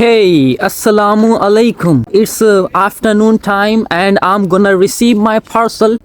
Hey, Assalamu alaikum. It's afternoon time and I'm gonna receive my parcel.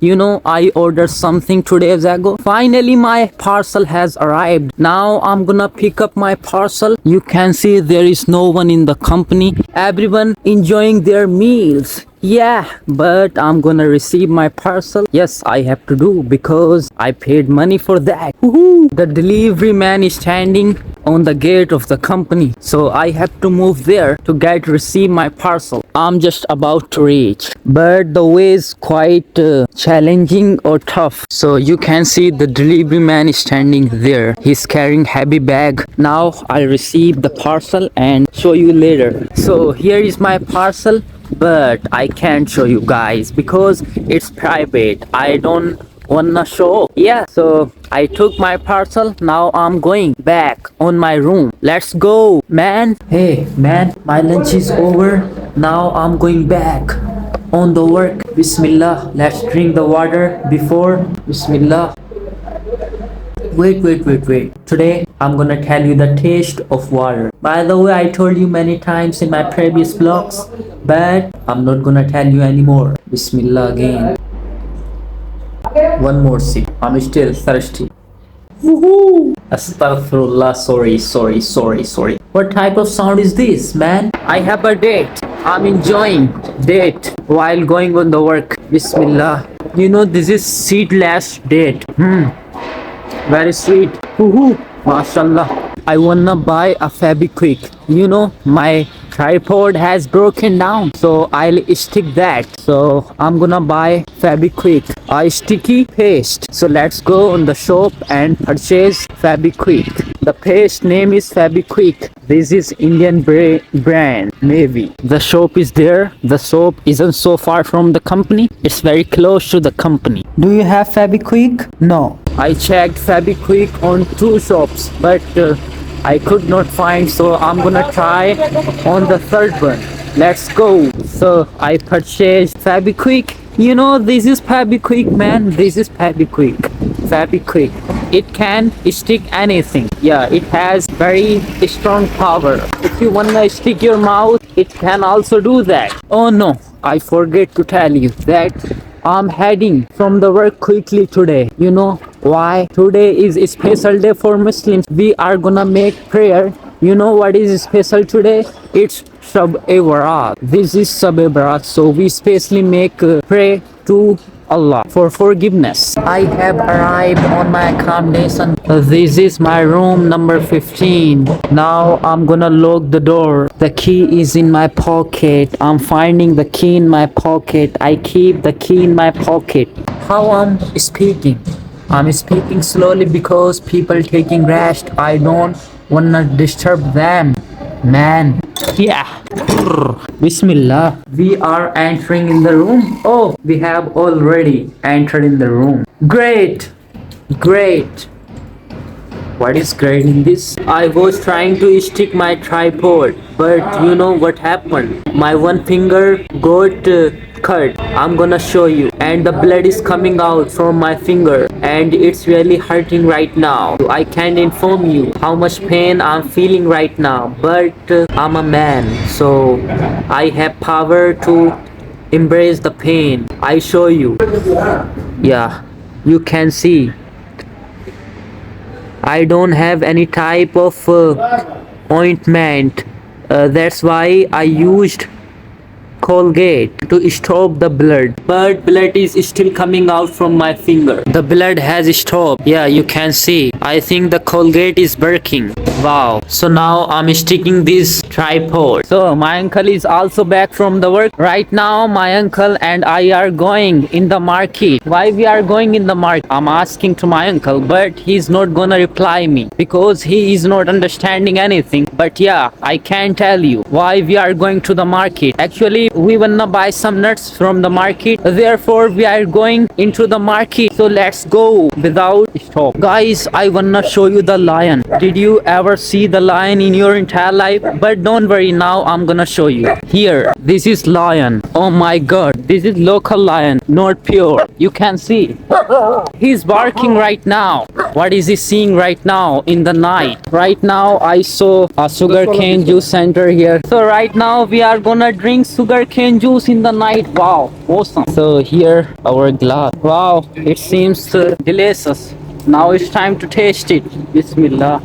I ordered something 2 days ago. Finally, my parcel has arrived. Now I'm gonna pick up my parcel. You can see there is no one in the company. Everyone enjoying their meals. Yeah, but I'm gonna receive my parcel. Yes, I have to do because I paid money for that. Woohoo! The delivery man is standing on the gate of the company, so I have to move there to receive my parcel. I'm just about to reach, but the way is quite challenging or tough. So you can see the delivery man is standing there. He's carrying heavy bag. Now I'll receive the parcel and show you later. So here is my parcel, but I can't show you guys because it's private. I don't wanna show. Yeah, so I took my parcel. Now I'm going back on my room. Let's go, man. Hey man, my lunch is over. Now I'm going back on the work. Bismillah. Let's drink the water before. Bismillah. Wait. Today, I'm gonna tell you the taste of water. By the way, I told you many times in my previous vlogs, but I'm not gonna tell you anymore. Bismillah again. One more sip. I'm still thirsty. Woohoo! Astaghfirullah. Sorry. What type of sound is this, man? I have a date. I'm enjoying date while going on the work. Bismillah. This is seedless date. Very sweet. Woohoo! MashaAllah. I wanna buy a Febiquick. My tripod has broken down, so I'll stick that. So I'm gonna buy Febiquick, a sticky paste. So let's go on the shop and purchase Febiquick. The paste name is Febiquick. This is Indian brand, maybe. The shop is there. The shop isn't so far from the company. It's very close to the company. Do you have Febiquick? No. I checked Febiquick on 2 shops, but I could not find, so I'm gonna try on the 3rd one. Let's go. So I purchased Febiquick. This is Febiquick, man. This is Febiquick. It can stick anything. Yeah, it has very strong power. If you wanna stick your mouth, it can also do that. Oh no, I forget to tell you that I'm heading from the work quickly today. Why? Today is a special day for Muslims. We are gonna make prayer. What is special today? It's Shab-e-Barat. This is Shab-e-Barat. So we specially make pray to Allah for forgiveness. I have arrived on my accommodation. This is my room number 15. Now I'm gonna lock the door. The key is in my pocket. I'm finding the key in my pocket. I keep the key in my pocket. How I'm speaking? I'm speaking slowly because people taking rest. I don't wanna disturb them, man. Yeah. Bismillah. We are entering in the room. Oh, we have already entered in the room. Great. What is great in this? I was trying to stick my tripod, but what happened? My one finger got cut. I'm gonna show you, and the blood is coming out from my finger, and it's really hurting right now. I can't inform you how much pain I'm feeling right now, but I'm a man, so I have power to embrace the pain. I show you. Yeah, you can see I don't have any type of ointment. That's why I used Colgate to stop the blood, but blood is still coming out from my finger. The blood has stopped. Yeah, you can see. I think the Colgate is working. Wow. So now I'm sticking this tripod. So my uncle is also back from the work. Right now my uncle and I are going in the market. Why we are going in the market? I'm asking to my uncle, but he's not gonna reply me because he is not understanding anything. But yeah, I can tell you why we are going to the market. Actually, we wanna buy some nuts from the market. Therefore, we are going into the market. So let's go without stop. Guys, I wanna show you the lion. Did you ever see the lion in your entire life? But don't worry, now I'm gonna show you. Here, this is lion. Oh my god, this is local lion, not pure. You can see. He's barking right now. What is he seeing right now in the night? Right now I saw a sugarcane juice center here. So right now we are gonna drink sugarcane juice in the night. Wow, awesome. So here our glass. Wow, it seems delicious. Now it's time to taste it. Bismillah.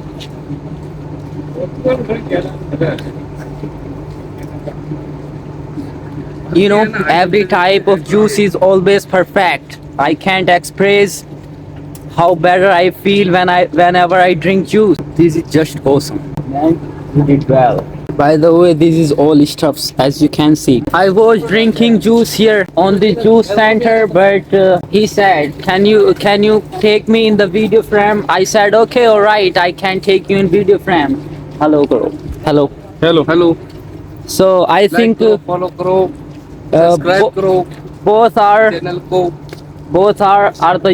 You know, every type of juice is always perfect. I can't express how better I feel whenever I drink juice. This is just awesome. Man, you did well. By the way, this is all stuffs as you can see. I was drinking juice here on the juice center, but he said, "Can you take me in the video frame?" I said, "Okay, all right, I can take you in video frame." Hello, bro. Hello. Hello. So I think follow karo, uh, subscribe bo- karo, both are channel ko. both are the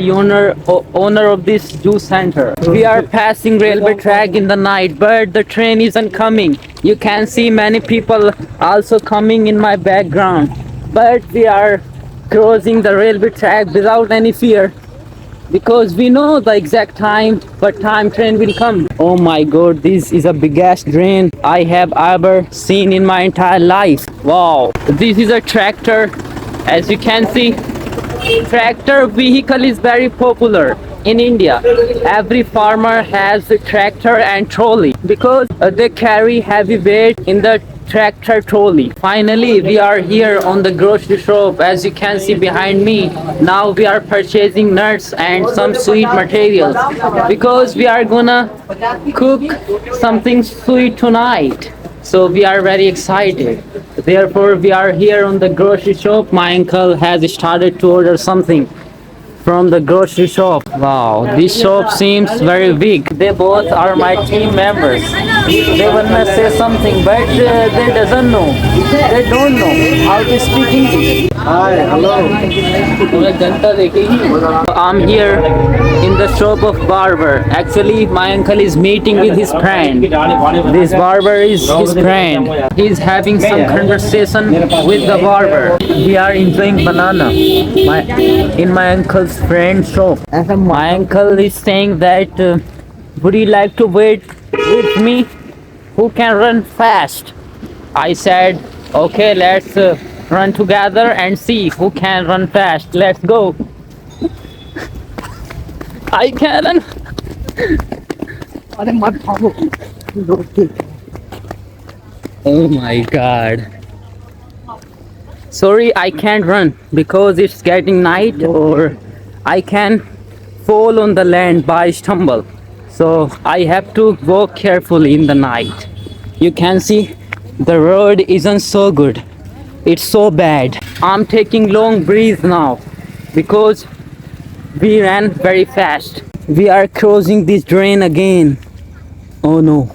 owner of this juice center. We are passing railway track in the night, but the train isn't coming. You can see many people also coming in my background, but we are crossing the railway track without any fear because we know the exact time what time train will come. Oh my god, this is a biggest train I have ever seen in my entire life. Wow, this is a tractor. As you can see, tractor vehicle is very popular in India. Every farmer has a tractor and trolley because they carry heavy weight in the tractor trolley. Finally, we are here on the grocery shop. As you can see behind me, now we are purchasing nuts and some sweet materials because we are gonna cook something sweet tonight. So we are very excited. Therefore, we are here on the grocery shop. My uncle has started to order something from the grocery shop. Wow, this shop seems very big. They both are my team members. They wanna say something, but they doesn't know. They don't know how to speak English. Hi, hello. I'm here in the shop of barber. Actually, my uncle is meeting with his friend. This barber is his friend. He's having some conversation with the barber. We are enjoying banana in my uncle's friend's shop. My uncle is saying that would you like to wait with me? Who can run fast? I said, okay, let's run together and see who can run fast. Let's go. I can run. Oh my god. Sorry, I can't run because it's getting night, or I can fall on the land by stumble. So I have to walk carefully in the night. You can see the road isn't so good. It's so bad. I'm taking long breath now because we ran very fast. We are crossing this drain again. Oh no.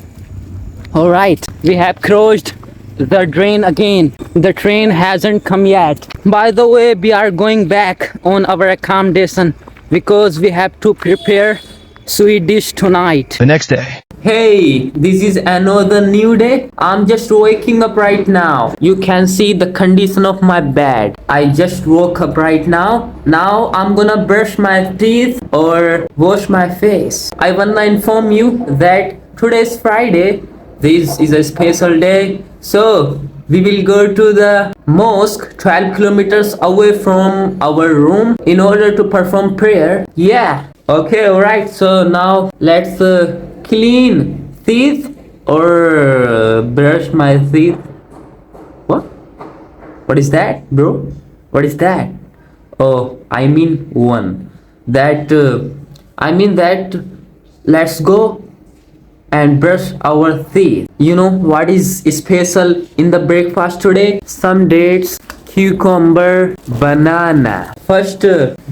Alright, we have crossed the drain again. The train hasn't come yet. By the way, we are going back on our accommodation because we have to prepare sweet dish tonight. The next day. Hey, this is another new day. I'm just waking up right now. You can see the condition of my bed. I just woke up right now. Now I'm gonna brush my teeth or wash my face. I wanna inform you that today's Friday. This is a special day. So we will go to the mosque 12 kilometers away from our room in order to perform prayer. Yeah. Okay, alright. So now let's clean teeth or brush my teeth. What? What is that, bro? What is that? Oh, I mean one. That let's go and brush our teeth. You know what is special in the breakfast today? Some dates, cucumber, banana. First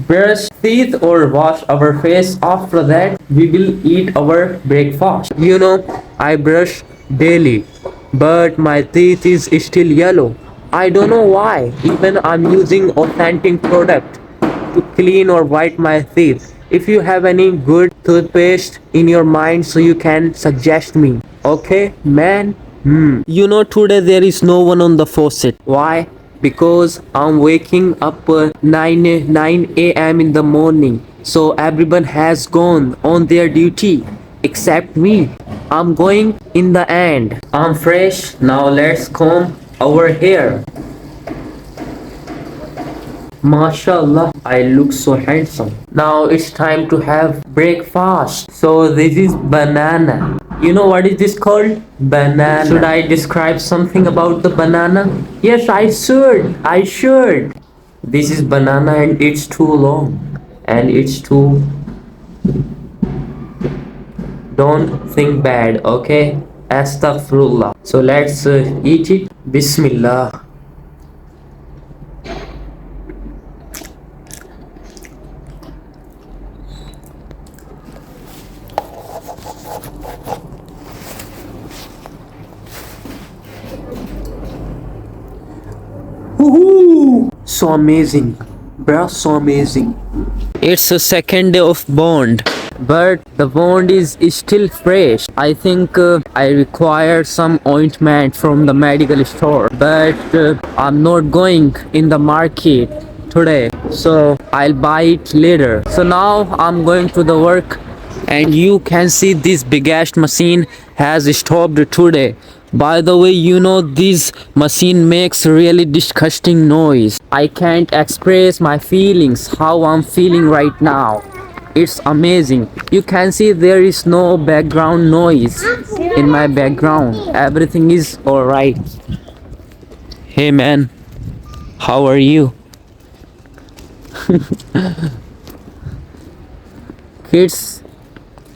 brush teeth or wash our face. After that we will eat our breakfast. You know, I brush daily, but my teeth is still yellow. I don't know why. Even I'm using authentic product to clean or white my teeth. If you have any good toothpaste in your mind, so you can suggest me. Okay, man? You know, today there is no one on the faucet. Why? Because I'm waking up 9 a.m. in the morning. So everyone has gone on their duty except me. I'm going in the end. I'm fresh. Now let's comb our hair. MashaAllah, I look so handsome. Now it's time to have breakfast. So this is banana. You know what is this called? Banana. Should I describe something about the banana? Yes, I should. I should. This is banana and it's too long. And it's too... Don't think bad, okay? Astaghfirullah. So let's eat it. Bismillah. Woohoo! So amazing, bruh, so amazing. It's a second day of bond, but the bond is still fresh. I think I require some ointment from the medical store, but I'm not going in the market today, so I'll buy it later. So now I'm going to the work, and you can see this biggest machine has stopped today. By the way, you know this machine makes really disgusting noise. I can't express my feelings, how I'm feeling right now. It's amazing. You can see there is no background noise in my background. Everything is alright. Hey man, how are you? Kids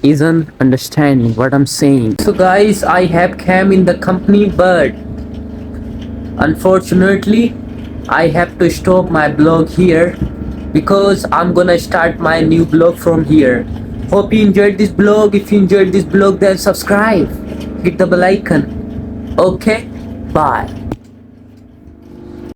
isn't understanding what I'm saying. So guys, I have came in the company, but unfortunately I have to stop my blog here because I'm gonna start my new blog from here. Hope you enjoyed this blog. If you enjoyed this blog, then subscribe, hit the bell icon. Okay, bye.